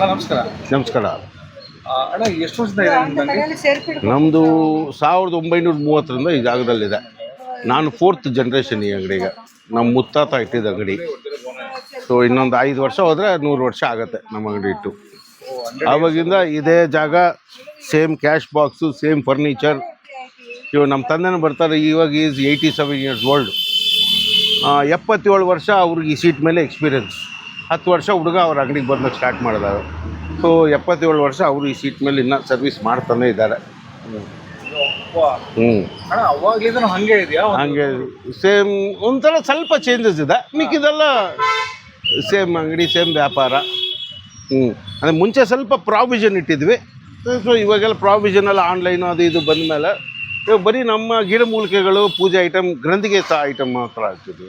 ನಮಸ್ಕಾರ. ನಮಸ್ಕಾರ. ಅಣ್ಣ ಎಷ್ಟು ವರ್ಷದಿಂದ ಇದೆ ನಿಮ್ದು ಅಂಗಡಿ? ನಮ್ಮದು 1930 ಈ ಜಾಗದಲ್ಲಿದೆ. ನಾನು 4th ಜನರೇಷನ್ ಈ ಅಂಗಡಿಗೆ. ನಮ್ಮ ಮುತ್ತಾತ ಇಟ್ಟಿದ್ದ ಅಂಗಡಿ. ಸೊ ಇನ್ನೊಂದು 5 ವರ್ಷ ಹೋದರೆ 100 ವರ್ಷ ಆಗುತ್ತೆ ನಮ್ಮ ಅಂಗಡಿ ಇಟ್ಟು. ಆವಾಗಿಂದ ಇದೇ ಜಾಗ, same cash box, same furniture. ಇವಾಗ ನಮ್ಮ ತಂದೆನೂ ಬರ್ತಾರೆ, ಇವಾಗ ಈಸ್ 87 years ಓಲ್ಡ್. 77 ವರ್ಷ ಅವ್ರಿಗೆ ಈ ಸೀಟ್ ಮೇಲೆ ಎಕ್ಸ್ಪೀರಿಯನ್ಸ್. 10 ವರ್ಷ ಹುಡುಗ ಅವ್ರ ಅಂಗಡಿಗೆ ಬಂದಾಗ ಸ್ಟಾರ್ಟ್ ಮಾಡಿದಾಗ. ಸೊ 77 ವರ್ಷ ಅವರು ಈ ಸೀಟ್ ಮೇಲೆ ಇನ್ನೂ ಸರ್ವಿಸ್ ಮಾಡ್ತಾನೆ ಇದ್ದಾರೆ. ಅಣ್ಣ ಅವಾಗ್ಲಿಂದ ಹಂಗೆ ಇದೆಯಾ? ಹಂಗೆ ಸೇಮ್, ಒಂಥರ ಸ್ವಲ್ಪ ಚೇಂಜಸ್ ಇದೆ, ಮಿಕ್ಕಿದೆಲ್ಲ ಸೇಮ್ ಅಂಗಡಿ, ಸೇಮ್ ವ್ಯಾಪಾರ. ಅಂದರೆ ಮುಂಚೆ ಸ್ವಲ್ಪ ಪ್ರಾವಿಷನ್ ಇಟ್ಟಿದ್ವಿ. ಸೊ ಇವಾಗೆಲ್ಲ ಪ್ರಾವಿಷನ್ ಎಲ್ಲ ಆನ್ಲೈನು ಅದು ಇದು ಬಂದ ಮೇಲೆ ಇವಾಗ ಬರೀ ನಮ್ಮ ಗಿಡಮೂಲಿಕೆಗಳು, ಪೂಜೆ ಐಟಮ್, ಗ್ರಂಥಿಗೆ ಸಹ ಐಟಮ್ ಮಾತ್ರ ಆಗ್ತಿದ್ವಿ.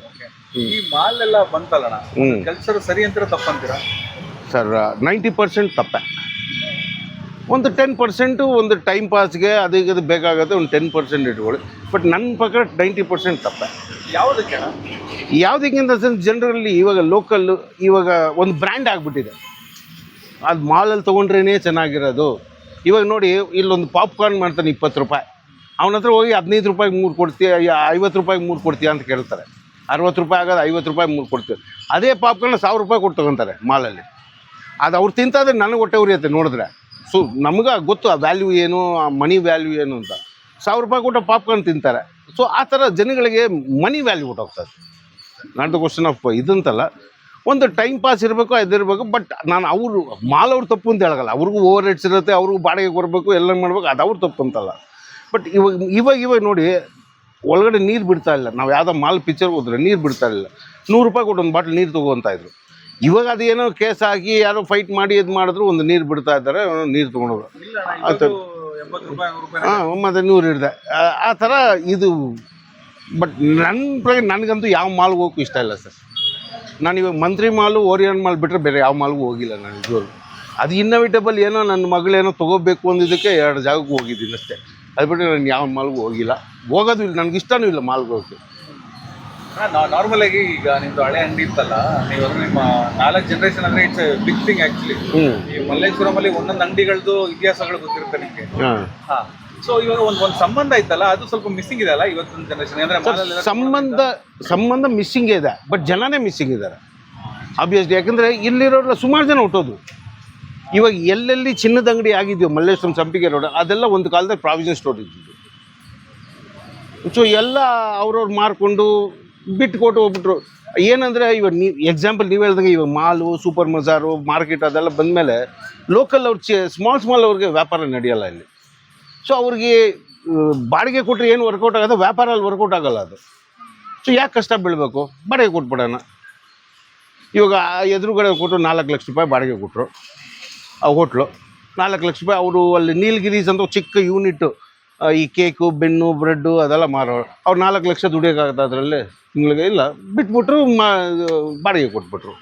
ಈ ಮಾಲ್ ಎಲ್ಲ ಬಂತಲ್ಲಣ್ಣ, ಕೆಲ್ಸರು ಸರಿ ಅಂತೀರಾ ತಪ್ಪಂತೀರಾ? ಸರ್ 90% ತಪ್ಪೆ. ಒಂದು 10% ಒಂದು ಟೈಮ್ ಪಾಸ್ಗೆ ಅದಕ್ಕೆ ಅದು ಬೇಕಾಗುತ್ತೆ, ಒಂದು 10% ಇಟ್ಕೊಳ್ಳಿ. ಬಟ್ ನನ್ನ ಪ್ರಕಾರ 90% ತಪ್ಪೆ. ಯಾವುದಕ್ಕೆ ಅಣ್ಣ? ಯಾವುದಕ್ಕಿಂತ ಜನರಲ್ಲಿ ಇವಾಗ ಲೋಕಲ್ಲು ಇವಾಗ ಒಂದು ಬ್ರ್ಯಾಂಡ್ ಆಗಿಬಿಟ್ಟಿದೆ. ಅದು ಮಾಲಲ್ಲಿ ತೊಗೊಂಡ್ರೇ ಚೆನ್ನಾಗಿರೋದು. ಇವಾಗ ನೋಡಿ, ಇಲ್ಲೊಂದು ಪಾಪ್ಕಾರ್ನ್ ಮಾಡ್ತಾನೆ 20 ರೂಪಾಯಿ, ಅವನ ಹತ್ರ ಹೋಗಿ 15 ರೂಪಾಯಿಗೆ 3 ಕೊಡ್ತೀಯ, 50 ರೂಪಾಯಿಗೆ 3 ಕೊಡ್ತೀಯ ಅಂತ ಕೇಳ್ತಾರೆ. 60 ರೂಪಾಯಿ ಆಗೋದು 50 ರೂಪಾಯಿಗೆ 3 ಕೊಡ್ತೀವಿ. ಅದೇ ಪಾಪ್ಕಾರ್ನ್ 1000 ರೂಪಾಯಿ ಕೊಟ್ಟು ತೊಗೊತಾರೆ ಮಾಲಲ್ಲಿ. ಅದು ಅವ್ರು ತಿಂತಾದ್ರೆ ನನಗೆ ಹೊಟ್ಟೆ ಉರಿಯುತ್ತೆ ನೋಡಿದ್ರೆ. ಸೊ ನಮ್ಗೆ ಗೊತ್ತು ಆ ವ್ಯಾಲ್ಯೂ ಏನು, ಆ ಮನಿ ವ್ಯಾಲ್ಯೂ ಏನು ಅಂತ. 1000 ರೂಪಾಯಿ ಕೊಟ್ಟು ಪಾಪ್ಕಾರ್ನ್ ತಿಂತಾರೆ. ಸೊ ಆ ಥರ ಜನಗಳಿಗೆ ಮನಿ ವ್ಯಾಲ್ಯೂ ಕೊಟ್ಟೋಗ್ತದೆ. ನಾಟ್ ದ ಕ್ವಶನ್ ಆಫ್ ಇದಂತಲ್ಲ, ಒಂದು ಟೈಮ್ ಪಾಸ್ ಇರಬೇಕು, ಇದಿರಬೇಕು. ಬಟ್ ನಾನು ಅವರು ಮಾಲ್ ತಪ್ಪು ಅಂತ ಹೇಳೋಲ್ಲ. ಅವ್ರಿಗೂ ಓವರ್ ರೇಟ್ಸ್ ಇರುತ್ತೆ, ಅವ್ರಿಗೂ ಬಾಡಿಗೆ ಕೊಡಬೇಕು, ಎಲ್ಲ ಮಾಡಬೇಕು, ಅದು ಅವ್ರು ತಪ್ಪು ಅಂತಲ್ಲ. ಬಟ್ ಇವಾಗ ನೋಡಿ, ಒಳಗಡೆ ನೀರು ಬಿಡ್ತಾ ಇಲ್ಲ. ನಾವು ಯಾವುದೋ ಮಾಲ್ ಪಿಕ್ಚರ್ಗೆ ಹೋದ್ರೆ ನೀರು ಬಿಡ್ತಾ ಇಲ್ಲ. 100 ರೂಪಾಯಿ ಕೊಟ್ಟು ಒಂದು ಬಾಟ್ಲ್ ನೀರು ತೊಗೊತಾಯಿದ್ರು. ಇವಾಗ ಅದೇನೋ ಕೇಸ್ ಹಾಕಿ ಯಾರೋ ಫೈಟ್ ಮಾಡಿ ಇದು ಮಾಡಿದ್ರು, ಒಂದು ನೀರು ಬಿಡ್ತಾ ಇದ್ದಾರೆ, ನೀರು ತೊಗೊಂಡೋರು. ಹಾಂ, ಮತ್ತು 100 ಹಿಡ್ದೆ ಆ ಥರ ಇದು. ಬಟ್ ನನಗಂತೂ ಯಾವ ಮಾಲ್ಗೆ ಹೋಗೋಕ್ಕೂ ಇಷ್ಟ ಇಲ್ಲ ಸರ್. ನಾನು ಇವಾಗ ಮಂತ್ರಿ ಮಾಲು, ಓರಿಯನ್ ಮಾಲ್ ಬಿಟ್ಟರೆ ಬೇರೆ ಯಾವ ಮಾಲ್ಗೂ ಹೋಗಿಲ್ಲ ನಾನು ಇದುವರೆಗೂ. ಅದು ಇನ್ನೋವೇಟಬಲ್ ಏನೋ ನನ್ನ ಮಗಳೇನೋ ತೊಗೋಬೇಕು ಅಂದಿದ್ದಕ್ಕೆ 2 ಜಾಗಕ್ಕೆ ಹೋಗಿದ್ದೀನಿ ಅಷ್ಟೇ. ಅದು ಬಿಟ್ಟರೆ ನಾನು ಯಾವ ಮಾಲ್ಗೂ ಹೋಗಿಲ್ಲ, ಹೋಗೋದು ಇಲ್ಲ, ನನಗೆ ಇಷ್ಟನೂ ಇಲ್ಲ ಮಾಲ್ಗೆ ಹೋಗೋಕ್ಕೆ. ನಾರ್ಮಲ್ ಆಗಿ ಈಗ ನಿಮ್ದು ಹಳೆ ಅಂಗಡಿ ಇತ್ತಲ್ಲ, ನೀವು ನಿಮ್ಮ 4 ಜನರೇಷನ್ ಅಂದ್ರೆ ಇಟ್ಸ್ ಬಿಗ್ ಥಿಂಗ್ ಆಕ್ಚುಲಿ. ಈ ಮಲ್ಲೇಶ್ವರಮಲ್ಲಿ ಒಂದೊಂದು ಅಂಗಡಿಗಳದ್ದು ಇತಿಹಾಸಗಳು ಗೊತ್ತಿರುತ್ತೆ ನಿಮಗೆ. ಸೊ ಇವಾಗ ಒಂದು ಸಂಬಂಧ ಇತ್ತಲ್ಲ, ಅದು ಸ್ವಲ್ಪ ಮಿಸ್ಸಿಂಗ್ ಇದೆ ಅಲ್ಲ ಇವತ್ತಿನ ಜನರೇಷನ್ ಅಂದ್ರೆ. ಸಂಬಂಧ ಮಿಸ್ಸಿಂಗ್ ಇದೆ, ಬಟ್ ಜನನೇ ಮಿಸ್ಸಿಂಗ್ ಇದ್ದಾರೆ ಆಬ್ವಿಯಸ್ಲಿ. ಯಾಕಂದರೆ ಇಲ್ಲಿರೋರೆಲ್ಲ ಸುಮಾರು ಜನ ಹುಟ್ಟೋದು. ಇವಾಗ ಎಲ್ಲೆಲ್ಲಿ ಚಿನ್ನದ ಅಂಗಡಿ ಆಗಿದೆಯೋ ಮಲ್ಲೇಶ್ವರಂ, ಸಂಪಿಗೆ ರೋಡ್, ಅದೆಲ್ಲ ಒಂದು ಕಾಲದಲ್ಲಿ ಪ್ರಾವಿಷನ್ ಸ್ಟೋರ್ ಇದ್ದಿದ್ದು. ಸೊ ಎಲ್ಲ ಅವ್ರವ್ರು ಮಾರ್ಕೊಂಡು ಬಿಟ್ಕೊಟ್ಟು ಹೋಗ್ಬಿಟ್ರು. ಏನಂದರೆ ಇವಾಗ ಎಕ್ಸಾಂಪಲ್ ನೀವು ಹೇಳ್ದಂಗೆ ಇವಾಗ ಮಾಲು, ಸೂಪರ್ ಮಜಾರು, ಮಾರ್ಕೆಟ್ ಅದೆಲ್ಲ ಬಂದಮೇಲೆ ಲೋಕಲ್ ಅವ್ರು ಸ್ಮಾಲ್ ಅವ್ರಿಗೆ ವ್ಯಾಪಾರ ನಡೆಯಲ್ಲ ಇಲ್ಲಿ. ಸೊ ಅವ್ರಿಗೆ ಬಾಡಿಗೆ ಕೊಟ್ಟರೆ ಏನು ವರ್ಕೌಟ್ ಆಗೋದು, ವ್ಯಾಪಾರ ಅಲ್ಲಿ ವರ್ಕೌಟ್ ಆಗೋಲ್ಲ ಅದು. ಸೊ ಯಾಕೆ ಕಷ್ಟ ಬೀಳಬೇಕು, ಬಾಡಿಗೆ ಕೊಟ್ಬಿಡೋಣ. ಇವಾಗ ಎದುರುಗಡೆ ಕೊಟ್ಟು 4 ಲಕ್ಷ ರೂಪಾಯಿ ಬಾಡಿಗೆ ಕೊಟ್ಟರು ಆ ಹೋಟ್ಲು. 4 ಲಕ್ಷ ರೂಪಾಯಿ. ಅವರು ಅಲ್ಲಿ ನೀಲಗಿರೀಸ್ ಅಂತ ಚಿಕ್ಕ ಯೂನಿಟ್ಟು, ಈ ಕೇಕು, ಬೆನ್ನು, ಬ್ರೆಡ್ಡು ಅದೆಲ್ಲ ಮಾರೋರು. ಅವ್ರು 4 ಲಕ್ಷ ದುಡಿಯೋಕ್ಕಾಗುತ್ತೆ ಅದರಲ್ಲಿ ತಿಂಗಳಿಗೆ? ಇಲ್ಲ, ಬಿಟ್ಬಿಟ್ರು, ಬಾಡಿಗೆ ಕೊಟ್ಬಿಟ್ರು.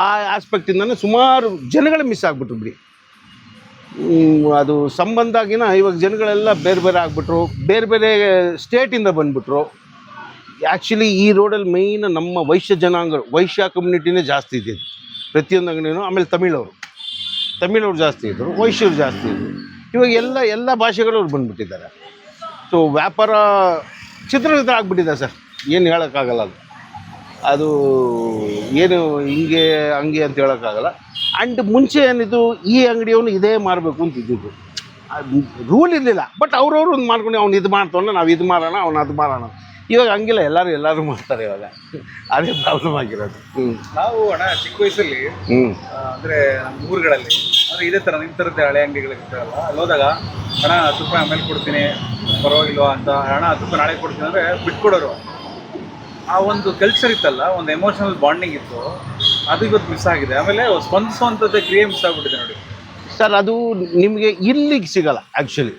ಆ ಆಸ್ಪೆಕ್ಟಿಂದನೇ ಸುಮಾರು ಜನಗಳೇ ಮಿಸ್ ಆಗಿಬಿಟ್ರು ಬಿಡಿ. ಅದು ಸಂಬಂಧಾಗಿನ ಇವಾಗ ಜನಗಳೆಲ್ಲ ಬೇರೆ ಬೇರೆ ಆಗಿಬಿಟ್ರು, ಬೇರೆ ಬೇರೆ ಸ್ಟೇಟಿಂದ ಬಂದುಬಿಟ್ರು. ಆ್ಯಕ್ಚುಲಿ ಈ ರೋಡಲ್ಲಿ ಮೈನ್ ನಮ್ಮ ವೈಶ್ಯ ಜನಾಂಗ, ವೈಶ್ಯ ಕಮ್ಯುನಿಟಿನೇ ಜಾಸ್ತಿ ಇದ್ದಿದ್ದು ಪ್ರತಿಯೊಂದು ಅಂಗಡಿನೂ. ಆಮೇಲೆ ತಮಿಳವ್ರು ಜಾಸ್ತಿ ಇದ್ದರು, ವೈಶ್ಯರು ಜಾಸ್ತಿ ಇದ್ದರು. ಇವಾಗ ಎಲ್ಲ ಭಾಷೆಗಳವ್ರು ಬಂದುಬಿಟ್ಟಿದ್ದಾರೆ. ಸೊ ವ್ಯಾಪಾರ ಚಿತ್ರವಿತ್ರ ಆಗಿಬಿಟ್ಟಿದೆ ಸರ್, ಏನು ಹೇಳೋಕ್ಕಾಗಲ್ಲ. ಅದು ಏನು ಹಿಂಗೆ ಹಂಗೆ ಅಂತ ಹೇಳೋಕ್ಕಾಗಲ್ಲ. ಆ್ಯಂಡ್ ಮುಂಚೆ ಏನಿದು, ಈ ಅಂಗಡಿಯವನು ಇದೇ ಮಾರಬೇಕು ಅಂತ ಇದ್ದಿದ್ದು, ರೂಲ್ ಇರಲಿಲ್ಲ. ಬಟ್ ಅವ್ರವ್ರು ಒಂದು ಮಾಡ್ಕೊಂಡು, ಅವ್ನು ಇದು ಮಾಡ್ತಾನೆ, ನಾವು ಇದು ಮಾರೋಣ, ಅವ್ನು ಅದು ಮಾರೋಣ. ಇವಾಗ ಹಂಗಿಲ್ಲ, ಎಲ್ಲರೂ ಮಾಡ್ತಾರೆ ಇವಾಗ. ಅದೇ ಪ್ರಾಬ್ಲಮ್ ಆಗಿರೋದು. ನಾವು ಅಣ್ಣ ಚಿಕ್ಕ ವಯಸ್ಸಲ್ಲಿ ಅಂದರೆ ನಮ್ಮ ಊರುಗಳಲ್ಲಿ ಅಂದರೆ ಇದೇ ಥರ ನಿಮ್ಮ ಥರದ್ದೇ ಹಳೆ ಅಂಗಡಿಗಳಿರ್ತಾರಲ್ಲ, ಅಲ್ಲಿ ಹೋದಾಗ ಅಣ್ಣ 10 ರೂಪಾಯಿ ಆಮೇಲೆ ಕೊಡ್ತೀನಿ, ಪರವಾಗಿಲ್ವಾ ಅಂತ, ಅಣ್ಣ 10 ರೂಪಾಯಿ ನಾಳೆ ಕೊಡ್ತೀನಿ ಅಂದರೆ ಬಿಟ್ಕೊಡೋರು. ಆ ಒಂದು ಕಲ್ಚರ್ ಇತ್ತಲ್ಲ, ಒಂದು ಎಮೋಷನಲ್ ಬಾಂಡಿಂಗ್ ಇತ್ತು, ಅದು ಇವತ್ತು ಮಿಸ್ ಆಗಿದೆ. ಆಮೇಲೆ ಸ್ಪಂದಿಸುವಂಥದ್ದೇ ಕ್ರಿಯೆ ಮಿಸ್ ಆಗಿಬಿಟ್ಟಿದೆ ನೋಡಿ ಸರ್. ಅದು ನಿಮಗೆ ಇಲ್ಲಿಗೆ ಸಿಗೋಲ್ಲ ಆ್ಯಕ್ಚುಲಿ.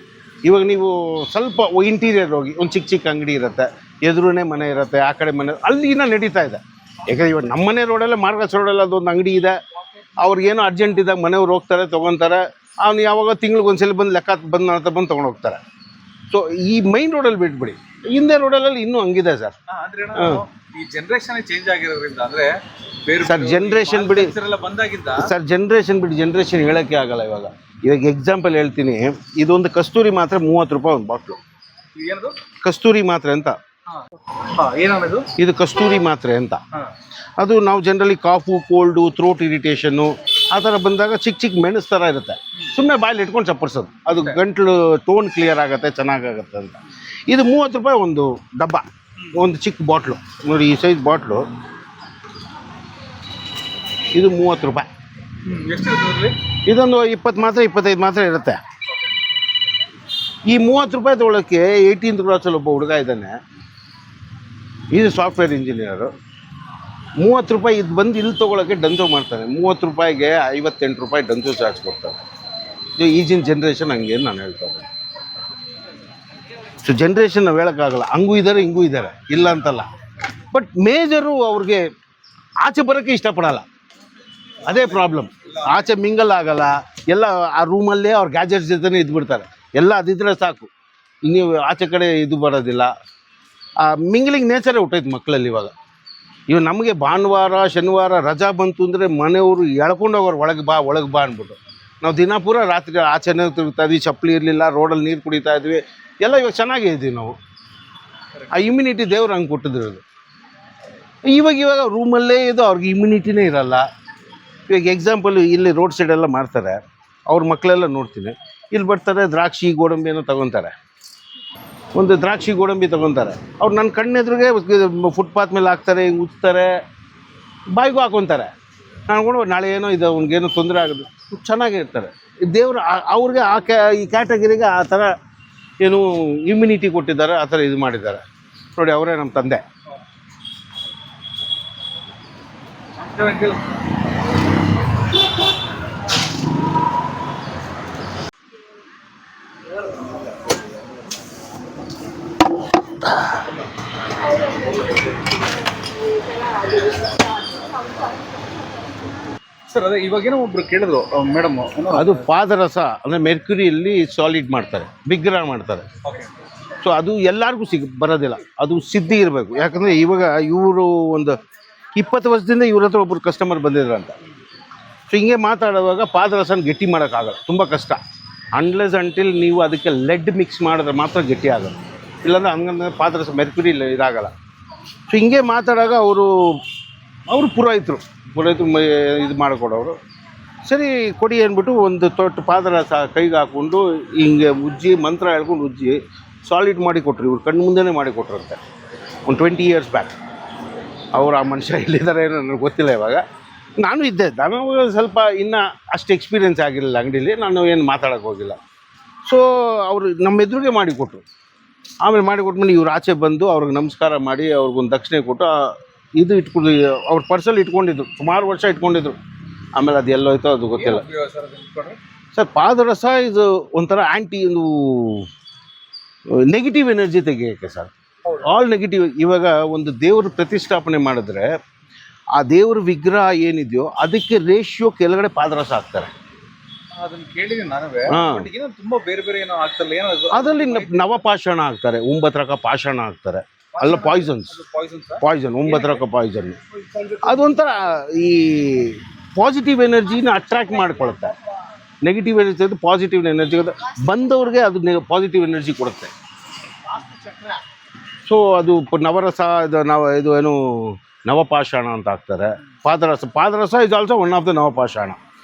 ಇವಾಗ ನೀವು ಸ್ವಲ್ಪ ಇಂಟೀರಿಯರ್ ಹೋಗಿ, ಒಂದು ಚಿಕ್ಕ ಅಂಗಡಿ ಇರುತ್ತೆ, ಎದುರುನೇ ಮನೆ ಇರುತ್ತೆ, ಆ ಕಡೆ ಮನೆ, ಅಲ್ಲಿನ ನಡೀತಾ ಇದೆ. ಯಾಕಂದರೆ ಇವಾಗ ನಮ್ಮ ಮನೆ ರೋಡಲ್ಲೇ, ಮಾರ್ಗಸ್ ರೋಡಲ್ಲಿ ಅದೊಂದು ಅಂಗಡಿ ಇದೆ. ಅವ್ರಿಗೇನೋ ಅರ್ಜೆಂಟ್ ಇದ್ದಾಗ ಮನೆಯವ್ರು ಹೋಗ್ತಾರೆ, ತೊಗೊತಾರೆ. ಅವ್ನು ಯಾವಾಗ ತಿಂಗ್ಳಿಗೆ ಒಂದ್ಸಲ ಬಂದು ಲೆಕ್ಕ ಬಂದು ತೊಗೊಂಡು ಹೋಗ್ತಾರೆ. ಸೊ ಈ ಮೈನ್ ರೋಡಲ್ಲಿ ಬಿಟ್ಬಿಡಿ, ಹಿಂದೆ ರೋಡಲ್ಲಿ ಇನ್ನೂ ಹಂಗಿದೆ ಸರ್. ಈ ಜನರೇಷನ್ ಚೇಂಜ್ ಆಗಿರೋದ್ರಿಂದ ಅಂದ್ರೆ ಬೇರೆ ಸರ್ generation ಬಿಡಿ. ಎಲ್ಲ ಬಂದಾಗಿಂದ ಸರ್ ಜನ್ರೇಷನ್ ಹೇಳೋಕ್ಕೆ ಆಗಲ್ಲ ಇವಾಗ ಎಕ್ಸಾಂಪಲ್ ಹೇಳ್ತೀನಿ. ಇದೊಂದು ಕಸ್ತೂರಿ ಮಾತ್ರೆ 30 ರೂಪಾಯಿ ಒಂದು ಬಾಟ್ಲು. ಏನದು ಕಸ್ತೂರಿ ಮಾತ್ರೆ ಅಂತ, ಏನದು? ಇದು ಕಸ್ತೂರಿ ಮಾತ್ರೆ ಅಂತ. ಹಾ. ಅದು ನಾವು ಜನರಲಿ ಕಾಫು, ಕೋಲ್ಡು, ಥ್ರೋಟ್ ಇರಿಟೇಷನ್ನು ಆ ಥರ ಬಂದಾಗ ಚಿಕ್ಕ ಚಿಕ್ಕ ಮೆಣಸು ಥರ ಇರುತ್ತೆ. ಸುಮ್ಮನೆ ಬಾಯಲ್ಲಿ ಇಟ್ಕೊಂಡು ಚಪ್ಪರ್ಸೋದು, ಅದು ಗಂಟ್ಲು ಟೋನ್ ಕ್ಲಿಯರ್ ಆಗುತ್ತೆ, ಚೆನ್ನಾಗಾಗುತ್ತೆ ಅಂತ. ಇದು 30 ರೂಪಾಯಿ ಒಂದು ಡಬ್ಬ, ಒಂದು ಚಿಕ್ಕ ಬಾಟ್ಲು ನೋಡಿ, ಈ ಸೈಜ್ ಬಾಟ್ಲು ಇದು 30 ರೂಪಾಯಿ. ಎಷ್ಟು? ಇದೊಂದು 20 ಮಾತ್ರೆ 25 ಮಾತ್ರೆ ಇರುತ್ತೆ. ಈ 30 ರೂಪಾಯಿ ತೊಗೊಳಕ್ಕೆ 18th ಕ್ಲಾಸಲ್ಲಿ ಒಬ್ಬ ಹುಡುಗ ಇದ್ದಾನೆ, ಇದು ಸಾಫ್ಟ್ವೇರ್ ಇಂಜಿನಿಯರು. 30 ರೂಪಾಯಿ ಇದು ಬಂದು ಇಲ್ಲಿ ತೊಗೊಳಕ್ಕೆ ಡನ್ಸೋ ಮಾಡ್ತಾನೆ. 30 ರೂಪಾಯಿಗೆ 58 ರೂಪಾಯಿ ಡನ್ಸೋ ಚಾರ್ಜ್ ಕೊಡ್ತಾರೆ. ಇದು ಈಗಿನ ಜನ್ರೇಷನ್ ಹಂಗೆ ನಾನು ಹೇಳ್ತಾ ಇದ್ದೀನಿ. ಸೊ ಜನ್ರೇಷನ್ ನಾವು ಹೇಳೋಕ್ಕಾಗಲ್ಲ, ಹಂಗೂ ಇದ್ದಾರೆ ಹಿಂಗೂ ಇದ್ದಾರೆ, ಇಲ್ಲ ಅಂತಲ್ಲ. ಬಟ್ ಮೇಜರು ಅವ್ರಿಗೆ ಆಚೆ ಬರೋಕ್ಕೆ ಇಷ್ಟಪಡಲ್ಲ, ಅದೇ ಪ್ರಾಬ್ಲಮ್. ಆಚೆ ಮಿಂಗಲ್ ಆಗಲ್ಲ, ಎಲ್ಲ ಆ ರೂಮಲ್ಲೇ ಅವ್ರ ಗ್ಯಾಜೆಟ್ಸ್ ಜೊತೆನೇ ಇದ್ಬಿಡ್ತಾರೆ. ಎಲ್ಲ ಅದಿದ್ರೆ ಸಾಕು, ನೀವು ಆಚೆ ಕಡೆ ಇದು ಬರೋದಿಲ್ಲ. ಆ ಮಿಂಗ್ಲಿಂಗ್ ನೇಚರೇ ಹುಟ್ಟೈತೆ ಮಕ್ಕಳಲ್ಲಿ ಇವಾಗ. ಇವು ನಮಗೆ ಭಾನುವಾರ ಶನಿವಾರ ರಜಾ ಬಂತು ಅಂದರೆ ಮನೆಯವರು ಎಳ್ಕೊಂಡು ಹೋಗೋರು, ಒಳಗೆ ಬಾ ಅಂದ್ಬಿಟ್ಟು. ನಾವು ದಿನಪೂರ ರಾತ್ರಿ ಆಚೆನೇ ತಿರುಗ್ತಾ ಇದ್ವಿ, ಚಪ್ಪಲಿ ಇರಲಿಲ್ಲ, ರೋಡಲ್ಲಿ ನೀರು ಕುಡಿತಾ ಇದ್ವಿ, ಎಲ್ಲ ಇವಾಗ ಚೆನ್ನಾಗೇ ಇದ್ದೀವಿ ನಾವು. ಆ ಇಮ್ಯುನಿಟಿ ದೇವ್ರು ಹಂಗೆ ಕೊಟ್ಟಿದ್ರದು. ಇವಾಗ ರೂಮಲ್ಲೇ ಇದು, ಅವ್ರಿಗೆ ಇಮ್ಯುನಿಟಿನೇ ಇರಲ್ಲ. ಇವಾಗ ಎಕ್ಸಾಂಪಲ್ ಇಲ್ಲಿ ರೋಡ್ ಸೈಡೆಲ್ಲ ಮಾಡ್ತಾರೆ, ಅವ್ರ ಮಕ್ಕಳೆಲ್ಲ ನೋಡ್ತೀನಿ, ಇಲ್ಲಿ ಬರ್ತಾರೆ ದ್ರಾಕ್ಷಿ ಗೋಡಂಬಿ ಏನೋ ತೊಗೊತಾರೆ, ಒಂದು ದ್ರಾಕ್ಷಿ ಗೋಡಂಬಿ ತೊಗೊತಾರೆ. ಅವ್ರು ನನ್ನ ಕಣ್ಣೆದ್ರಿಗೆ ಫುಟ್ಪಾತ್ ಮೇಲೆ ಹಾಕ್ತಾರೆ, ಹಿಂಗೆ ಉಚ್ತಾರೆ, ಬಾಯಿಗೂ ಹಾಕೊತಾರೆ. ನಾನು ಕೂಡ ನಾಳೆ ಏನೋ ಇದು ಅವ್ನಿಗೇನೋ ತೊಂದರೆ ಆಗೋದು, ಚೆನ್ನಾಗೇ ಇರ್ತಾರೆ. ದೇವರು ಅವ್ರಿಗೆ ಈ ಕ್ಯಾಟಗರಿಗೆ ಆ ಥರ ಏನು ಇಮ್ಯುನಿಟಿ ಕೊಟ್ಟಿದ್ದಾರೆ, ಆ ಥರ ಇದು ಮಾಡಿದ್ದಾರೆ ನೋಡಿ. ಅವರೇ ನಮ್ಮ ತಂದೆ. ಸರ್ ಅದೇ ಇವಾಗೇನೋ ಒಬ್ರು ಕೇಳಿದ್ರು ಮೇಡಮ್, ಅದು ಪಾದರಸ ಅಂದರೆ ಮೆರ್ಕ್ಯುರಿಯಲ್ಲಿ ಸಾಲಿಡ್ ಮಾಡ್ತಾರೆ, ವಿಗ್ರಹ ಮಾಡ್ತಾರೆ. ಸೊ ಅದು ಎಲ್ಲರಿಗೂ ಬರೋದಿಲ್ಲ, ಅದು ಸಿದ್ಧಿ ಇರಬೇಕು. ಯಾಕಂದರೆ ಇವಾಗ ಇವರು ಒಂದು 20 ವರ್ಷದಿಂದ ಇವ್ರ ಹತ್ರ ಒಬ್ಬರು ಕಸ್ಟಮರ್ ಬಂದಿದ್ರಂತ. ಸೊ ಹಿಂಗೆ ಮಾತಾಡುವಾಗ ಪಾದರಸನ ಗಟ್ಟಿ ಮಾಡೋಕ್ಕಾಗಲ್ಲ, ತುಂಬ ಕಷ್ಟ. ಅನ್ಲೆಸ್ ಅಂಟಿಲ್ ನೀವು ಅದಕ್ಕೆ ಲೆಡ್ ಮಿಕ್ಸ್ ಮಾಡಿದ್ರೆ ಮಾತ್ರ ಗಟ್ಟಿ ಆಗೋದು, ಇಲ್ಲಾಂದ್ರೆ ಹಂಗಂದ್ರೆ ಪಾದರಸ ಮೆರ್ಕ್ಯುರಿ ಇದಾಗಲ್ಲ. ಸೊ ಹಿಂಗೆ ಮಾತಾಡಾಗ ಅವರು ಪುರೋಹಿತರು ಇದು ಮಾಡಿಕೊಡೋರು. ಸರಿ ಕೊಡಿ ಅಂದ್ಬಿಟ್ಟು ಒಂದು ತೊಟ್ಟು ಪಾದರಸ ಕೈಗೆ ಹಾಕ್ಕೊಂಡು ಹಿಂಗೆ ಉಜ್ಜಿ ಮಂತ್ರ ಹೇಳ್ಕೊಂಡು ಉಜ್ಜಿ ಸಾಲಿಡ್ ಮಾಡಿ ಕೊಟ್ಟರು. ಇವ್ರು ಕಣ್ಣು ಮುಂದೆನೇ ಮಾಡಿ ಕೊಟ್ರಂತೆ ಒಂದು 20 years ಬ್ಯಾಕ್. ಅವ್ರು ಆ ಮನುಷ್ಯ ಎಲ್ಲಿದ್ದಾರೆ ಏನೋ ನನಗೆ ಗೊತ್ತಿಲ್ಲ. ಇವಾಗ ನಾನು ಇದ್ದೆ, ನಾನು ಸ್ವಲ್ಪ ಇನ್ನೂ ಅಷ್ಟು ಎಕ್ಸ್ಪೀರಿಯೆನ್ಸ್ ಆಗಿರಲಿಲ್ಲ ಅಂಗಡೀಲಿ, ನಾನು ಏನು ಮಾತಾಡೋಕ್ಕೆ ಹೋಗಿಲ್ಲ. ಸೊ ಅವರು ನಮ್ಮ ಎದುರಿಗೆ ಮಾಡಿಕೊಟ್ರು. ಆಮೇಲೆ ಮಾಡಿಕೊಟ್ಮೇಲೆ ಇವ್ರು ಆಚೆ ಬಂದು ಅವ್ರಿಗೆ ನಮಸ್ಕಾರ ಮಾಡಿ ಅವ್ರಿಗೊಂದು ದಕ್ಷಿಣೆ ಕೊಟ್ಟು ಇದು ಇಟ್ಕೊಂಡು ಅವ್ರ ಪರ್ಸಲ್ಲಿ ಇಟ್ಕೊಂಡಿದ್ರು, ಸುಮಾರು ವರ್ಷ ಇಟ್ಕೊಂಡಿದ್ರು. ಆಮೇಲೆ ಅದು ಎಲ್ಲೋಯ್ತೋ ಅದು ಗೊತ್ತಿಲ್ಲ. ಸರ್ ಪಾದರಸ ಇದು ಒಂಥರ ಒಂದು ನೆಗೆಟಿವ್ ಎನರ್ಜಿ ತೆಗಿಯೋಕ್ಕೆ ಸರ್, ಆಲ್ ನೆಗೆಟಿವ್. ಇವಾಗ ಒಂದು ದೇವ್ರ ಪ್ರತಿಷ್ಠಾಪನೆ ಮಾಡಿದ್ರೆ ಆ ದೇವ್ರ ವಿಗ್ರಹ ಏನಿದೆಯೋ ಅದಕ್ಕೆ ರೇಷಿಯೋ ಕೆಳಗಡೆ ಪಾದರಸ ಹಾಕ್ತಾರೆ. ಅದನ್ನ ಕೇಳಿದ್ದೀನಿ ನಾನು. ತುಂಬಾ ಬೇರೆ ಬೇರೆ ಏನೋ ಆಗ್ತಲ್ಲ, ಏನೋ ಅದರಲ್ಲಿ ನವಪಾಷಾಣ ಹಾಕ್ತಾರೆ, 9 ರಕ ಪಾಷಾಣ ಹಾಕ್ತಾರೆ. ಅಲ್ಲ ಪಾಯ್ಸನ್ 9 ರಕ ಪಾಯ್ಸನ್. ಅದೊಂಥರ ಈ ಪಾಸಿಟಿವ್ ಎನರ್ಜಿನ ಅಟ್ರಾಕ್ಟ್ ಮಾಡ್ಕೊಳುತ್ತೆ. ನೆಗೆಟಿವ್ ಎನರ್ಜಿ ಅದು ಪಾಸಿಟಿವ್ ಎನರ್ಜಿ ಬಂದವ್ರಿಗೆ ಅದು ಪಾಸಿಟಿವ್ ಎನರ್ಜಿ ಕೊಡುತ್ತೆ. ಸೊ ಅದು ನವರಸ ಇದು ಏನು ನವಪಾಷಾಣ ಅಂತ ಹಾಕ್ತಾರೆ. ಪಾದರಸ is also one of the ನವಪಾಷಾಣ.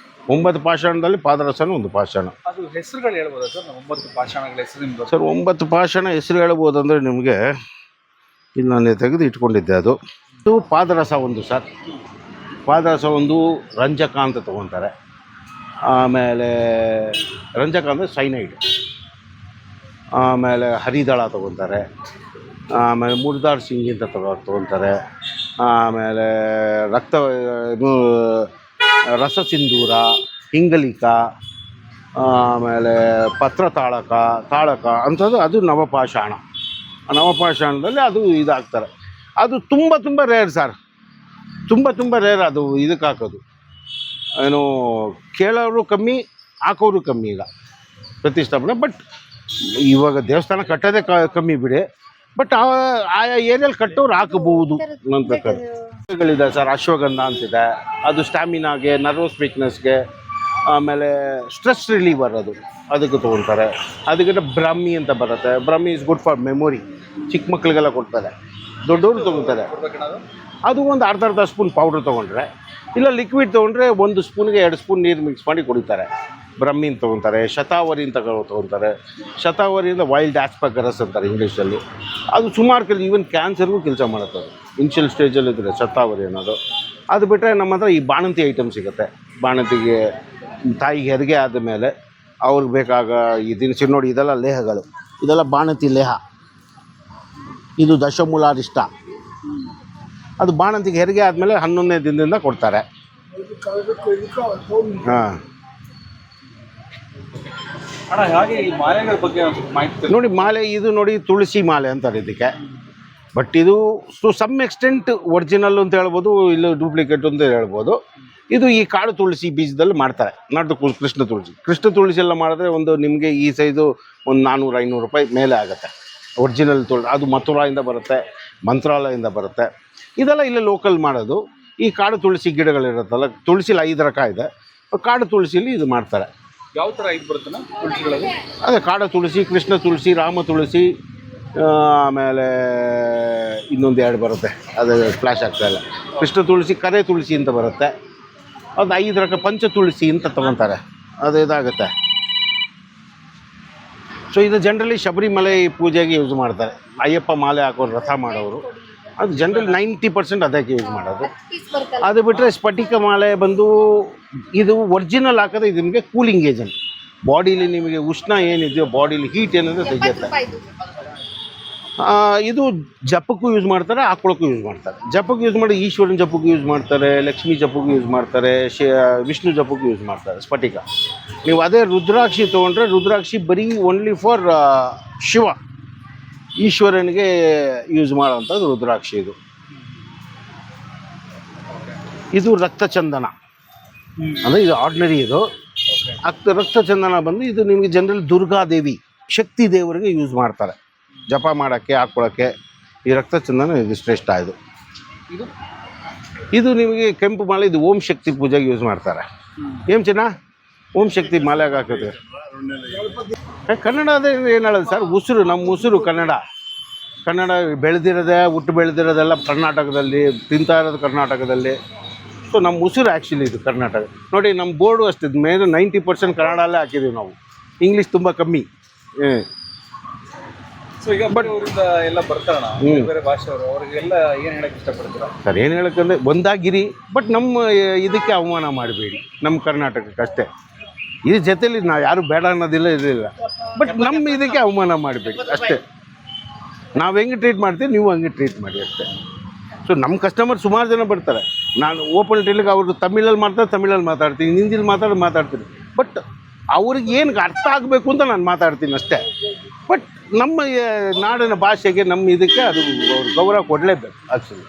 9 ಪಾಷಾಣದಲ್ಲಿ ಪಾದರಸನೂ ಒಂದು ಪಾಷಾಣ. ಅದು ಹೆಸರುಗಳು ಹೇಳ್ಬೋದಾ ಸರ್? 9 ಪಾಷಾಣಗಳ ಹೆಸರು ನಿಮ್ದು ಸರ್? 9 ಪಾಷಾಣ ಹೆಸರು ಹೇಳ್ಬೋದಂದರೆ ನಿಮಗೆ ಇಲ್ಲಿ ನಾನು ತೆಗೆದು ಇಟ್ಕೊಂಡಿದ್ದೆ. ಅದು ಪಾದರಸ ಒಂದು ಸರ್, ಪಾದರಸ ಒಂದು ರಂಜಕ ಅಂತ ತೊಗೊತಾರೆ. ಆಮೇಲೆ ರಂಜಕ ಅಂದರೆ ಸೈನೈಡ್. ಆಮೇಲೆ ಹರಿದಳ ತೊಗೊತಾರೆ. ಆಮೇಲೆ ಮುರ್ದಾರ್ ಸಿಂಗಿ ಅಂತ ತೊಗೊತಾರೆ. ಆಮೇಲೆ ರಸಸಿಂಧೂರ, ಹಿಂಗಲಿಕ, ಆಮೇಲೆ ತಾಳಕ ಅಂಥದ್ದು ಅದು ನವಪಾಷಾಣ. ನವಪಾಷಾಣದಲ್ಲಿ ಅದು ಇದಾಗ್ತಾರೆ. ಅದು ತುಂಬ ರೇರ್ ಸರ್, ತುಂಬ ರೇರ್ ಅದು. ಇದಕ್ಕೆ ಹಾಕೋದು ಏನು ಕೇಳೋರು ಕಮ್ಮಿ, ಹಾಕೋರು ಕಮ್ಮಿ ಈಗ ಪ್ರತಿಷ್ಠಾಪನೆ. ಬಟ್ ಇವಾಗ ದೇವಸ್ಥಾನ ಕಟ್ಟೋದೇ ಕಮ್ಮಿ ಬಿಡಿ. ಬಟ್ ಆಯಾ ಏರಿಯಲ್ಲಿ ಕಟ್ಟೋರು ಹಾಕಬಹುದು ನನ್ನ ಪ್ರಕಾರ. ಗಳಿದೆ ಸರ್, ಅಶ್ವಗಂಧ ಅಂತಿದೆ, ಅದು ಸ್ಟ್ಯಾಮಿನಾಗೆ, ನರ್ವಸ್ ವೀಕ್ನೆಸ್ಗೆ, ಆಮೇಲೆ ಸ್ಟ್ರೆಸ್ ರಿಲೀವರ್ ಅದಕ್ಕೆ ತೊಗೊಳ್ತಾರೆ. ಅದಕ್ಕೆ ಬ್ರಾಹ್ಮಿ ಅಂತ ಬರುತ್ತೆ. ಬ್ರಾಹ್ಮಿ ಇಸ್ ಗುಡ್ ಫಾರ್ ಮೆಮೊರಿ, ಚಿಕ್ಕ ಮಕ್ಕಳಿಗೆಲ್ಲ ಕೊಡ್ತಾರೆ, ದೊಡ್ಡವರು ತೊಗೊಳ್ತಾರೆ. ಅದು ಒಂದು ಅರ್ಧ ಸ್ಪೂನ್ ಪೌಡ್ರ್ ತೊಗೊಂಡ್ರೆ, ಇಲ್ಲ ಲಿಕ್ವಿಡ್ ತೊಗೊಂಡ್ರೆ 1 ಸ್ಪೂನ್ಗೆ 2 ಸ್ಪೂನ್ ನೀರು ಮಿಕ್ಸ್ ಮಾಡಿ ಕುಡಿತಾರೆ. ಬ್ರಹ್ಮಿನ ತೊಗೊತಾರೆ, ಶತಾವರಿ ಅಂತ ತೊಗೊತಾರೆ. ಶತಾವರಿಯಿಂದ ವೈಲ್ಡ್ ಆಸ್ಪಗರಸ್ ಅಂತಾರೆ ಇಂಗ್ಲೀಷಲ್ಲಿ. ಅದು ಸುಮಾರು ಕೆಲಸ, ಈವನ್ ಕ್ಯಾನ್ಸರ್ಗೂ ಕೆಲಸ ಮಾಡುತ್ತೆ. ಅದು ಇನ್ಷಿಯಲ್ ಸ್ಟೇಜಲ್ಲಿದ್ದರೆ ಶತಾವರಿ ಅನ್ನೋದು. ಅದು ಬಿಟ್ಟರೆ ನಮ್ಮ ಹತ್ರ ಈ ಬಾಣಂತಿ ಐಟಮ್ ಸಿಗುತ್ತೆ. ಬಾಣಂತಿಗೆ ತಾಯಿಗೆ ಹೆರಿಗೆ ಆದಮೇಲೆ ಅವ್ರಿಗೆ ಬೇಕಾಗ ಈ ದಿನಸಿ ನೋಡಿ, ಇದೆಲ್ಲ ಲೇಹಗಳು, ಇದೆಲ್ಲ ಬಾಣಂತಿ ಲೇಹ. ಇದು ದಶಮೂಲಾರಿಷ್ಟ. ಅದು ಬಾಣಂತಿಗೆ ಹೆರಿಗೆ ಆದಮೇಲೆ 11ನೇ ದಿನದಿಂದ ಕೊಡ್ತಾರೆ. ಹಾಂ, ಅಣ್ಣ ಹಾಗೆ ಈ ಮಾಲೆಗಳ ಬಗ್ಗೆ ಒಂದು ಸ್ವಲ್ಪ ಮಾಹಿತಿ ನೋಡಿ ಮಾಲೆ ಇದು ನೋಡಿ ತುಳಸಿ ಮಾಲೆ ಅಂತಾರೆ ಇದಕ್ಕೆ. ಬಟ್ ಇದು ಟು ಸಮ್ ಎಕ್ಸ್ಟೆಂಟ್ ಒರಿಜಿನಲ್ ಅಂತ ಹೇಳ್ಬೋದು, ಇಲ್ಲ ಡೂಪ್ಲಿಕೇಟ್ ಅಂತ ಹೇಳ್ಬೋದು. ಇದು ಈ ಕಾಡು ತುಳಸಿ ಬೀಜದಲ್ಲಿ ಮಾಡ್ತಾರೆ, ನಾಟು ಕೃಷ್ಣ ತುಳಸಿ ಎಲ್ಲ ಮಾಡಿದ್ರೆ ಒಂದು ನಿಮಗೆ ಈ ಸೈಜು ಒಂದು 400-500 ರೂಪಾಯಿ ಮೇಲೆ ಆಗುತ್ತೆ. ಒರಿಜಿನಲ್ ಅದು ಮಥುರಾಯಿಂದ ಬರುತ್ತೆ, ಮಂತ್ರಾಲಯದಿಂದ ಬರುತ್ತೆ. ಇದೆಲ್ಲ ಇಲ್ಲೇ ಲೋಕಲ್ ಮಾಡೋದು. ಈ ಕಾಡು ತುಳಸಿ ಗಿಡಗಳಿರುತ್ತಲ್ಲ, ತುಳಸಿಲಿ 5 ರಕ ಇದೆ, ಕಾಡು ತುಳಸಿಲಿ ಇದು ಮಾಡ್ತಾರೆ. ಯಾವ ಥರ ಇದು ಬರುತ್ತಣ್ಣ ತುಳಸಿಗಳಲ್ಲಿ? ಅದೇ ಕಾಡು ತುಳಸಿ, ಕೃಷ್ಣ ತುಳಸಿ, ರಾಮ ತುಳಸಿ, ಆಮೇಲೆ ಇನ್ನೊಂದು 2 ಬರುತ್ತೆ, ಅದು ಫ್ಲ್ಯಾಶ್ ಆಗ್ತಾಯಿಲ್ಲ. ಕೃಷ್ಣ ತುಳಸಿ, ಕರೆ ತುಳಸಿ ಅಂತ ಬರುತ್ತೆ. ಅದು 5 ರಕ ಪಂಚ ತುಳಸಿ ಅಂತ ತೊಗೊತಾರೆ, ಅದು ಇದಾಗುತ್ತೆ. ಸೊ ಇದು ಜನರಲಿ ಶಬರಿಮಲೆ ಪೂಜೆಗೆ ಯೂಸ್ ಮಾಡ್ತಾರೆ. ಅಯ್ಯಪ್ಪ ಮಾಲೆ ಹಾಕೋರು, ರಥ ಮಾಡೋರು, ಅದು ಜನರಲಿ 90% ಅದಕ್ಕೆ ಯೂಸ್ ಮಾಡೋದು. ಅದು ಬಿಟ್ಟರೆ ಸ್ಫಟಿಕ ಮಾಲೆ ಬಂದು ಇದು ಒರಿಜಿನಲ್ ಹಾಕೋದು, ಇದು ನಿಮಗೆ ಕೂಲಿಂಗ್ ಏಜೆಂಟ್. ಬಾಡಿಲಿ ನಿಮಗೆ ಉಷ್ಣ ಏನಿದೆಯೋ, ಬಾಡಿಲಿ ಹೀಟ್ ಏನಿದೆ ತೆಗೆಯುತ್ತೆ. ಇದು ಜಪಕ್ಕೂ ಯೂಸ್ ಮಾಡ್ತಾರೆ, ಹಾಕ್ಕೊಳ್ಳೋಕ್ಕೂ ಯೂಸ್ ಮಾಡ್ತಾರೆ. ಜಪಕ್ಕೆ ಯೂಸ್ ಮಾಡಿ ಈಶ್ವರನ ಜಪಕ್ಕೂ ಯೂಸ್ ಮಾಡ್ತಾರೆ, ಲಕ್ಷ್ಮೀ ಜಪಕ್ಕೂ ಯೂಸ್ ಮಾಡ್ತಾರೆ, ವಿಷ್ಣು ಜಪಕ್ಕೂ ಯೂಸ್ ಮಾಡ್ತಾರೆ ಸ್ಫಟಿಕ. ನೀವು ಅದೇ ರುದ್ರಾಕ್ಷಿ ತೊಗೊಂಡ್ರೆ, ರುದ್ರಾಕ್ಷಿ ಬರೀ ಓನ್ಲಿ ಫಾರ್ ಶಿವ, ಈಶ್ವರನಿಗೆ ಯೂಸ್ ಮಾಡೋವಂಥದ್ದು ರುದ್ರಾಕ್ಷಿ. ಇದು ರಕ್ತಚಂದನ ಅಂದರೆ ಇದು ಆರ್ಡಿನರಿ. ಇದು ರಕ್ತಚಂದನ ಬಂದು ಇದು ನಿಮಗೆ ಜನರಲ್ ದುರ್ಗಾದೇವಿ, ಶಕ್ತಿ ದೇವರಿಗೆ ಯೂಸ್ ಮಾಡ್ತಾರೆ, ಜಪ ಮಾಡೋಕ್ಕೆ, ಹಾಕ್ಕೊಳ್ಳೋಕ್ಕೆ. ಈ ರಕ್ತಚಂದನ ಇದು ಶ್ರೇಷ್ಠ. ಇದು ನಿಮಗೆ ಕೆಂಪು ಮಾಲೆ, ಇದು ಓಂ ಶಕ್ತಿ ಪೂಜೆಗೆ ಯೂಸ್ ಮಾಡ್ತಾರೆ. ಏನು ಚಿನ್ನ ಓಂ ಶಕ್ತಿ ಮಾಲೆಗೆ ಹಾಕೋದು. ಕನ್ನಡ ಅದೇ ಏನು ಹೇಳೋದು ಸರ್, ಉಸಿರು, ನಮ್ಮ ಉಸಿರು ಕನ್ನಡ. ಬೆಳೆದಿರೋದೆ, ಹುಟ್ಟು ಬೆಳೆದಿರೋದೆಲ್ಲ ಕರ್ನಾಟಕದಲ್ಲಿ, ತಿಂತಾ ಇರೋದು ಕರ್ನಾಟಕದಲ್ಲಿ. ಸೊ ನಮ್ಮ ಉಸಿರು ಆ್ಯಕ್ಚುಲಿ ಇದು ಕರ್ನಾಟಕ. ನೋಡಿ ನಮ್ಮ ಬೋರ್ಡು ಅಷ್ಟೇ, ಮೇಲೆ 90% ಕನ್ನಡಲ್ಲೇ ಹಾಕಿದ್ದೀವಿ ನಾವು, ಇಂಗ್ಲೀಷ್ ತುಂಬ ಕಮ್ಮಿ. ಸೊ ಈಗ ಅವರಿಂದ ಎಲ್ಲ ಬರ್ತಾರಣ ಬೇರೆ ಭಾಷೆಯವರು, ಅವ್ರಿಗೆಲ್ಲ ಏನು ಹೇಳಕ್ಕೆ ಇಷ್ಟಪಡ್ತೀರಾ ಸರ್? ಏನು ಹೇಳೋಕ್ಕಂದ್ರೆ ಒಂದಾಗಿರಿ, ಬಟ್ ನಮ್ಮ ಇದಕ್ಕೆ ಅವಮಾನ ಮಾಡಬೇಡಿ, ನಮ್ಮ ಕರ್ನಾಟಕಕ್ಕೆ ಅಷ್ಟೇ. ಇದ್ರ ಜೊತೆಲಿ ನಾವು ಯಾರು ಬೇಡ ಅನ್ನೋದಿಲ್ಲ, ಇರಲಿಲ್ಲ. ಬಟ್ ನಮ್ಮ ಇದಕ್ಕೆ ಅವಮಾನ ಮಾಡಬೇಡಿ ಅಷ್ಟೇ. ನಾವು ಹೆಂಗೆ ಟ್ರೀಟ್ ಮಾಡ್ತೀವಿ, ನೀವು ಹಂಗೆ ಟ್ರೀಟ್ ಮಾಡಿ ಅಷ್ಟೇ. ಸೊ ನಮ್ಮ ಕಸ್ಟಮರ್ ಸುಮಾರು ಜನ ಬರ್ತಾರೆ. ನಾನು ಓಪನ್ ಟೆಲಿಗೆ ಅವರು ತಮಿಳಲ್ಲಿ ತಮಿಳಲ್ಲಿ ಮಾತಾಡ್ತೀನಿ, ಹಿಂದಿಲಿ ಮಾತಾಡ್ತೀನಿ. ಬಟ್ ಅವ್ರಿಗೆ ಏನು ಅರ್ಥ ಆಗಬೇಕು ಅಂತ ನಾನು ಮಾತಾಡ್ತೀನಿ ಅಷ್ಟೇ. ಬಟ್ ನಮ್ಮ ನಾಡಿನ ಭಾಷೆಗೆ, ನಮ್ಮ ಇದಕ್ಕೆ ಅದು ಅವ್ರು ಗೌರವ ಕೊಡಲೇಬೇಕು ಆ್ಯಕ್ಚುಲಿ.